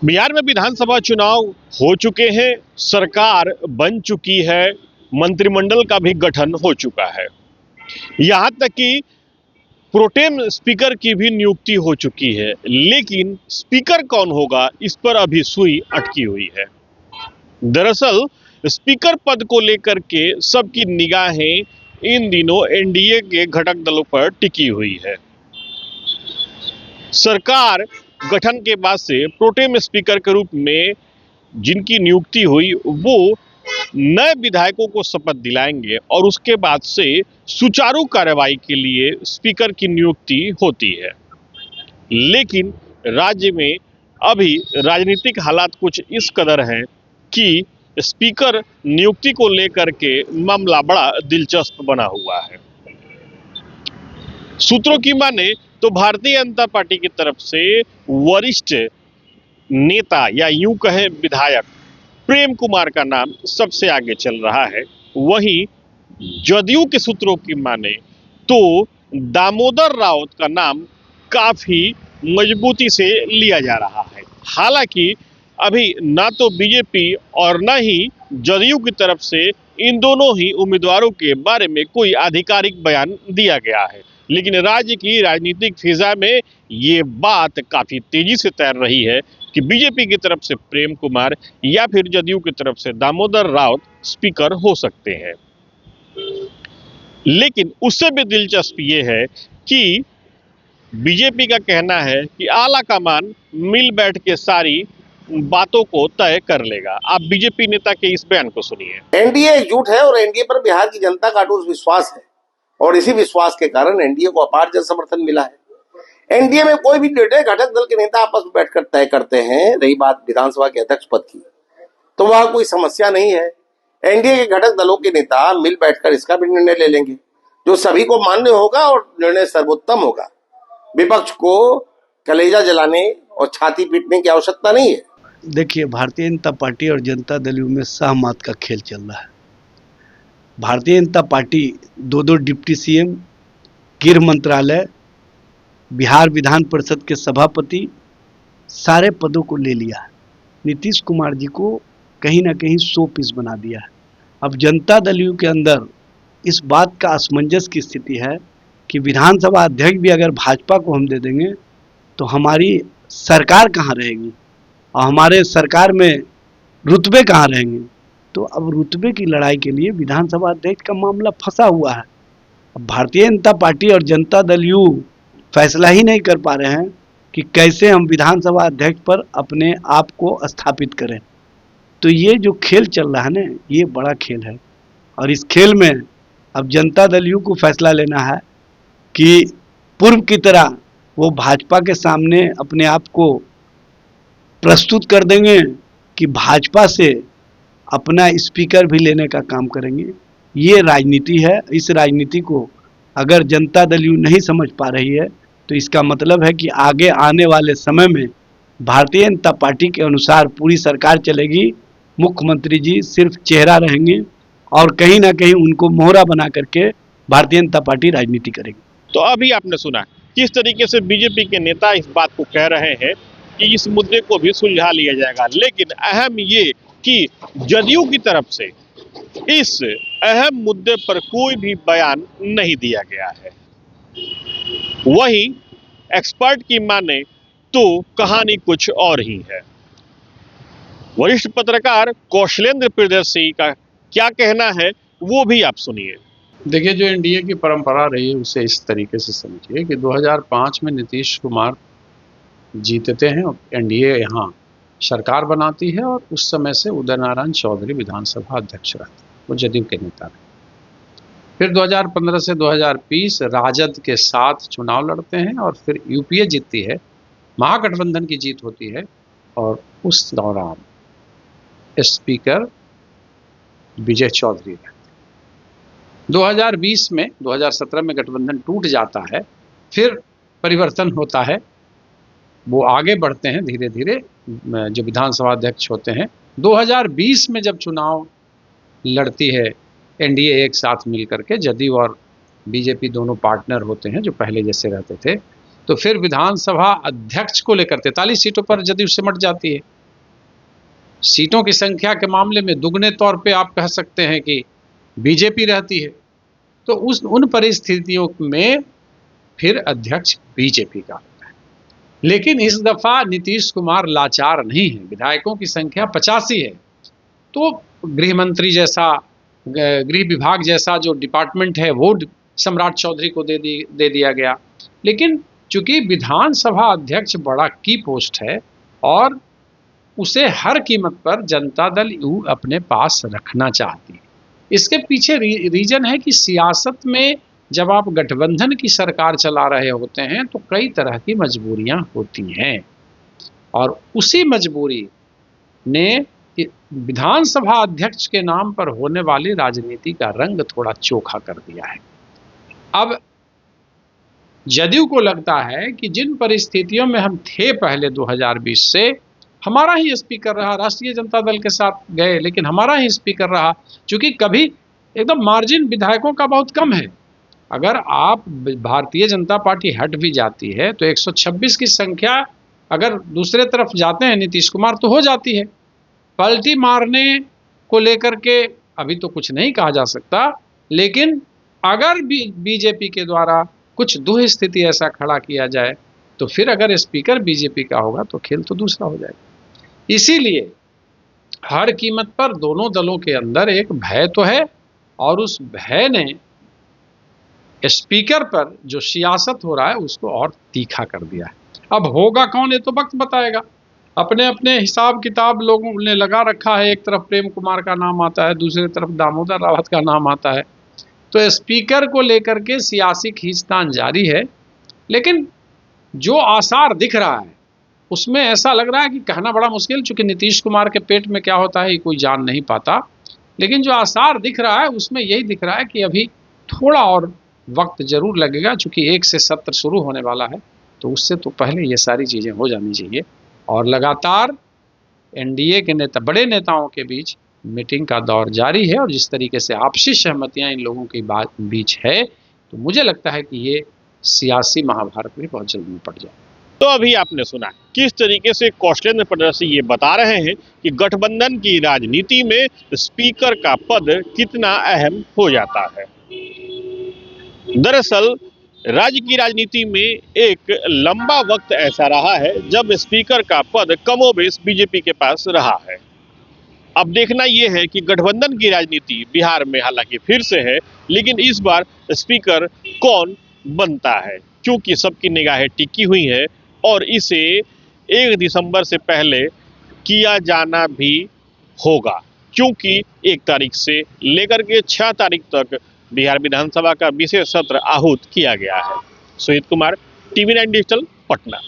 बिहार में विधानसभा चुनाव हो चुके हैं, सरकार बन चुकी है, मंत्रिमंडल का भी गठन हो चुका है। यहाँ तक कि प्रोटेम स्पीकर की भी नियुक्ति हो चुकी है, लेकिन स्पीकर कौन होगा इस पर अभी सुई अटकी हुई है। दरअसल स्पीकर पद को लेकर के सबकी निगाहें इन दिनों एनडीए के घटक दलों पर टिकी हुई है। सरकार गठन के बाद से प्रोटेम स्पीकर के रूप में जिनकी नियुक्ति हुई वो नए विधायकों को शपथ दिलाएंगे और उसके बाद से सुचारू कार्रवाई के लिए स्पीकर की नियुक्ति होती है। लेकिन राज्य में अभी राजनीतिक हालात कुछ इस कदर हैं कि स्पीकर नियुक्ति को लेकर के मामला बड़ा दिलचस्प बना हुआ है। सूत्रों की माने तो भारतीय जनता पार्टी की तरफ से वरिष्ठ नेता या यूं कहें विधायक प्रेम कुमार का नाम सबसे आगे चल रहा है। वहीं जदयू के सूत्रों की माने तो दामोदर राउत का नाम काफी मजबूती से लिया जा रहा है। हालांकि अभी ना तो बीजेपी और ना ही जदयू की तरफ से इन दोनों ही उम्मीदवारों के बारे में कोई आधिकारिक बयान दिया गया है, लेकिन राज्य की राजनीतिक फिजा में ये बात काफी तेजी से तैर रही है कि बीजेपी की तरफ से प्रेम कुमार या फिर जदयू की तरफ से दामोदर राउत स्पीकर हो सकते हैं। लेकिन उससे भी दिलचस्प ये है कि बीजेपी का कहना है कि आला कमान मिल बैठ के सारी बातों को तय कर लेगा। आप बीजेपी नेता के इस बयान को सुनिए। एनडीए एकजुट है और एनडीए पर बिहार की जनता का अटूट विश्वास है और इसी विश्वास के कारण एनडीए को अपार जन समर्थन मिला है। एनडीए में कोई भी निर्णय घटक दल के नेता आपस में बैठकर तय करते हैं। रही बात विधानसभा के अध्यक्ष पद की, तो वह कोई समस्या नहीं है। एनडीए के घटक दलों के नेता मिल बैठकर इसका भी निर्णय ले लेंगे जो सभी को मान्य होगा और निर्णय सर्वोत्तम होगा। विपक्ष को कलेजा जलाने और छाती पीटने की आवश्यकता नहीं है। देखिए, भारतीय जनता पार्टी और जनता दल में सहमत का खेल चल रहा है। भारतीय जनता पार्टी दो डिप्टी सीएम, गृह मंत्रालय, बिहार विधान परिषद के सभापति, सारे पदों को ले लिया है। नीतीश कुमार जी को कहीं ना कहीं 100 पीस बना दिया है। अब जनता दल के अंदर इस बात का असमंजस की स्थिति है कि विधानसभा अध्यक्ष भी अगर भाजपा को हम दे देंगे तो हमारी सरकार कहाँ रहेगी और हमारे सरकार में रुतबे कहाँ रहेंगे। तो अब रुतबे की लड़ाई के लिए विधानसभा अध्यक्ष का मामला फंसा हुआ है। अब भारतीय जनता पार्टी और जनता दल फैसला ही नहीं कर पा रहे हैं कि कैसे हम विधानसभा अध्यक्ष पर अपने आप को स्थापित करें। तो ये जो खेल चल रहा है ना, ये बड़ा खेल है और इस खेल में अब जनता दल को फैसला लेना है कि पूर्व की तरह वो भाजपा के सामने अपने आप को प्रस्तुत कर देंगे कि भाजपा से अपना स्पीकर भी लेने का काम करेंगे। ये राजनीति है। इस राजनीति को अगर जनता दल नहीं समझ पा रही है तो इसका मतलब है कि आगे आने वाले समय में भारतीय जनता पार्टी के अनुसार पूरी सरकार चलेगी। मुख्यमंत्री जी सिर्फ चेहरा रहेंगे और कहीं ना कहीं उनको मोहरा बना करके भारतीय जनता पार्टी राजनीति करेगी। तो अभी आपने सुना किस तरीके से बीजेपी के नेता इस बात को कह रहे हैं कि इस मुद्दे को भी सुलझा लिया जाएगा, लेकिन अहम ये कि जदयू की तरफ से इस अहम मुद्दे पर कोई भी बयान नहीं दिया गया है। वहीं एक्सपर्ट की माने तो कहानी कुछ और ही है। वरिष्ठ पत्रकार कौशलेंद्र प्रियदर्शी का क्या कहना है वो भी आप सुनिए। देखिए, जो एनडीए की परंपरा रही है उसे इस तरीके से समझिए कि 2005 में नीतीश कुमार जीतते हैं और एनडीए यहाँ सरकार बनाती है और उस समय से उदय नारायण चौधरी विधानसभा अध्यक्ष रहते हैं, वो जदयू के नेता रहे। फिर 2015 से 2020 राजद के साथ चुनाव लड़ते हैं और फिर यूपीए जीतती है, महागठबंधन की जीत होती है और उस दौरान स्पीकर विजय चौधरी रहते हैं। 2020 में 2017 में गठबंधन टूट जाता है, फिर परिवर्तन होता है, वो आगे बढ़ते हैं धीरे धीरे, जो विधानसभा अध्यक्ष होते हैं। 2020 में जब चुनाव लड़ती है एनडीए एक साथ मिल करके, जदयू और बीजेपी दोनों पार्टनर होते हैं जो पहले जैसे रहते थे, तो फिर विधानसभा अध्यक्ष को लेकर 43 सीटों पर जदयू सिमट जाती है। सीटों की संख्या के मामले में दुगने तौर पे आप कह सकते हैं कि बीजेपी रहती है। तो उन परिस्थितियों में फिर अध्यक्ष बीजेपी का होता है। लेकिन इस दफा नीतीश कुमार लाचार नहीं है, विधायकों की संख्या 85 है, तो गृह मंत्री जैसा, गृह विभाग जैसा जो डिपार्टमेंट है वो सम्राट चौधरी को दे दिया गया। लेकिन चूंकि विधानसभा अध्यक्ष बड़ा की पोस्ट है और उसे हर कीमत पर जनता दल यू अपने पास रखना चाहती है। इसके पीछे रीजन है कि सियासत में जब आप गठबंधन की सरकार चला रहे होते हैं तो कई तरह की मजबूरियां होती हैं, और उसी मजबूरी ने विधानसभा अध्यक्ष के नाम पर होने वाली राजनीति का रंग थोड़ा चोखा कर दिया है। अब जदयू को लगता है कि जिन परिस्थितियों में हम थे पहले 2020 से, हमारा ही स्पीकर रहा, राष्ट्रीय जनता दल के साथ गए लेकिन हमारा ही स्पीकर रहा, क्योंकि कभी एकदम मार्जिन विधायकों का बहुत कम है। अगर आप भारतीय जनता पार्टी हट भी जाती है तो 126 की संख्या अगर दूसरे तरफ जाते हैं नीतीश कुमार तो हो जाती है। पलटी मारने को लेकर के अभी तो कुछ नहीं कहा जा सकता, लेकिन अगर बीजेपी के द्वारा कुछ दुह स्थिति ऐसा खड़ा किया जाए तो फिर अगर स्पीकर बीजेपी का होगा तो खेल तो दूसरा हो जाएगा। इसीलिए हर कीमत पर दोनों दलों के अंदर एक भय तो है, और उस भय ने स्पीकर पर जो सियासत हो रहा है उसको और तीखा कर दिया है। अब होगा कौन ये तो वक्त बताएगा। अपने अपने हिसाब किताब लोगों ने लगा रखा है, एक तरफ प्रेम कुमार का नाम आता है, दूसरी तरफ दामोदर रावत का नाम आता है, तो स्पीकर को लेकर के सियासी खींचतान जारी है। लेकिन जो आसार दिख रहा है उसमें ऐसा लग रहा है कि कहना बड़ा मुश्किल, चूंकि नीतीश कुमार के पेट में क्या होता है ये कोई जान नहीं पाता, लेकिन जो आसार दिख रहा है उसमें यही दिख रहा है कि अभी थोड़ा और वक्त जरूर लगेगा, चूंकि 1 से सत्र शुरू होने वाला है, तो उससे तो पहले ये सारी चीज़ें हो जानी चाहिए। और लगातार एनडीए के नेता, बड़े नेताओं के बीच मीटिंग का दौर जारी है, और जिस तरीके से आपसी सहमतियां इन लोगों के बीच है, तो मुझे लगता है कि ये सियासी महाभारत में बहुत जल्द में पड़ जाए। तो अभी आपने सुना किस तरीके से कौशलेंद्र प्रदर्शी ये बता रहे हैं कि गठबंधन की राजनीति में स्पीकर का पद कितना अहम हो जाता है। दरअसल राज्य की राजनीति में एक लंबा वक्त ऐसा रहा है जब स्पीकर का पद कमोबेश बीजेपी के पास रहा है। अब देखना यह है कि गठबंधन की राजनीति बिहार में हालांकि फिर से है, लेकिन इस बार स्पीकर कौन बनता है, क्योंकि सबकी निगाहें टिकी हुई है और इसे 1 दिसंबर से पहले किया जाना भी होगा, क्योंकि 1 तारीख से लेकर के 6 तारीख तक बिहार विधानसभा का विशेष सत्र आहूत किया गया है। Sujeet Kumar, TV9 digital, Patna.